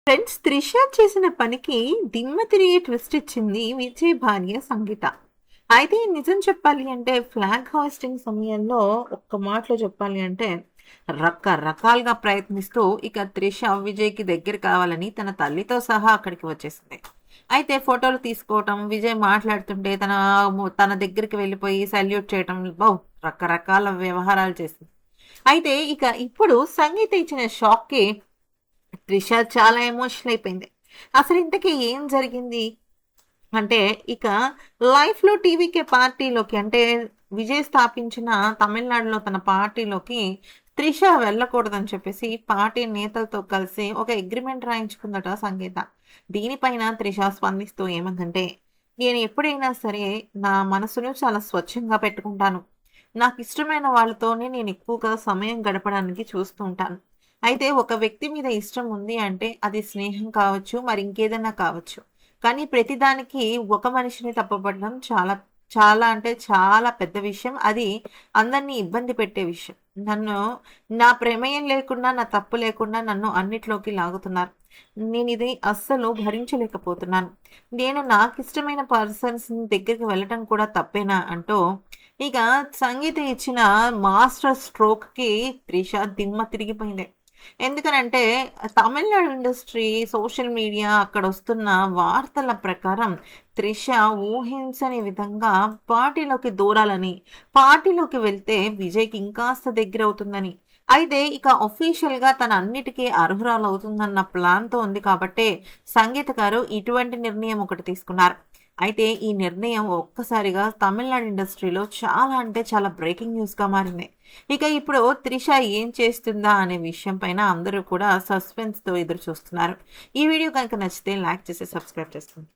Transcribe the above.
Friends, Trisha చేసిన పనికి దిమ్మ తిరిగి ట్విస్ట్ ఇచ్చింది విజయ్ భార్య సంగీత. అయితే నిజం చెప్పాలి అంటే ఫ్లాగ్ హాయిస్టింగ్ సమయంలో ఒక్క మాటలో చెప్పాలి అంటే రకరకాలుగా ప్రయత్నిస్తూ ఇక త్రిష విజయ్కి దగ్గర కావాలని తన తల్లితో సహా అక్కడికి వచ్చేసింది. అయితే ఫోటోలు తీసుకోవటం, విజయ్ మాట్లాడుతుంటే తన దగ్గరికి వెళ్ళిపోయి సల్యూట్ చేయటం, రకరకాల వ్యవహారాలు చేసింది. అయితే ఇక ఇప్పుడు సంగీత ఇచ్చిన షాక్కి త్రిష చాలా ఎమోషనల్ అయిపోయింది. అసలు ఇంతకీ ఏం జరిగింది అంటే ఇక లైఫ్లో టీవీకే పార్టీలోకి అంటే విజయ్ స్థాపించిన తమిళనాడులో తన పార్టీలోకి త్రిష వెళ్ళకూడదని చెప్పేసి పార్టీ నేతలతో కలిసి ఒక అగ్రిమెంట్ రాయించుకుందట సంగీత. దీనిపైన త్రిష స్పందిస్తూ ఏమందంటే, నేను ఎప్పుడైనా సరే నా మనసును చాలా స్వచ్ఛంగా పెట్టుకుంటాను. నాకు ఇష్టమైన వాళ్ళతోనే నేను ఎక్కువగా సమయం గడపడానికి చూస్తూ ఉంటాను. అయితే ఒక వ్యక్తి మీద ఇష్టం ఉంది అంటే అది స్నేహం కావచ్చు, మరి ఇంకేదైనా కావచ్చు. కానీ ప్రతిదానికి ఒక మనిషిని తప్పుపడడం చాలా చాలా అంటే చాలా పెద్ద విషయం. అది అందరినీ ఇబ్బంది పెట్టే విషయం. నన్ను నా ప్రమేయం లేకుండా, నా తప్పు లేకుండా నన్ను అన్నిట్లోకి లాగుతున్నారు. నేను ఇది అస్సలు భరించలేకపోతున్నాను. నేను నాకిష్టమైన పర్సన్స్ దగ్గరికి వెళ్ళటం కూడా తప్పేనా అంటూ ఇక సంగీత ఇచ్చిన మాస్టర్ స్ట్రోక్‌కి త్రిష దిమ్మ తిరిగిపోయింది. ఎందుకనంటే తమిళనాడు ఇండస్ట్రీ, సోషల్ మీడియా అక్కడొస్తున్న వార్తల ప్రకారం త్రిష ఊహించని విధంగా పార్టీలోకి దూరాలని, పార్టీలోకి వెళ్తే విజయ్‌కి ఇంకాస్త దగ్గరవుతుందని, అయితే ఇక అఫీషియల్‌గా తన అన్నిటికీ అర్హురాలవుతుందన్న ప్లాన్‌తో ఉంది కాబట్టే సంగీత గారు ఇటువంటి నిర్ణయం ఒకటి తీసుకున్నారు. అయితే ఈ నిర్ణయం ఒక్కసారిగా తమిళనాడు ఇండస్ట్రీలో చాలా అంటే చాలా బ్రేకింగ్ న్యూస్‌గా మారింది. ఇక ఇప్పుడు త్రిష ఏం చేస్తుందా అనే విషయం పైన అందరూ కూడా సస్పెన్స్‌తో ఎదురు చూస్తున్నారు. ఈ వీడియో కనుక నచ్చితే లైక్ చేసి సబ్స్క్రైబ్ చేసుకోండి.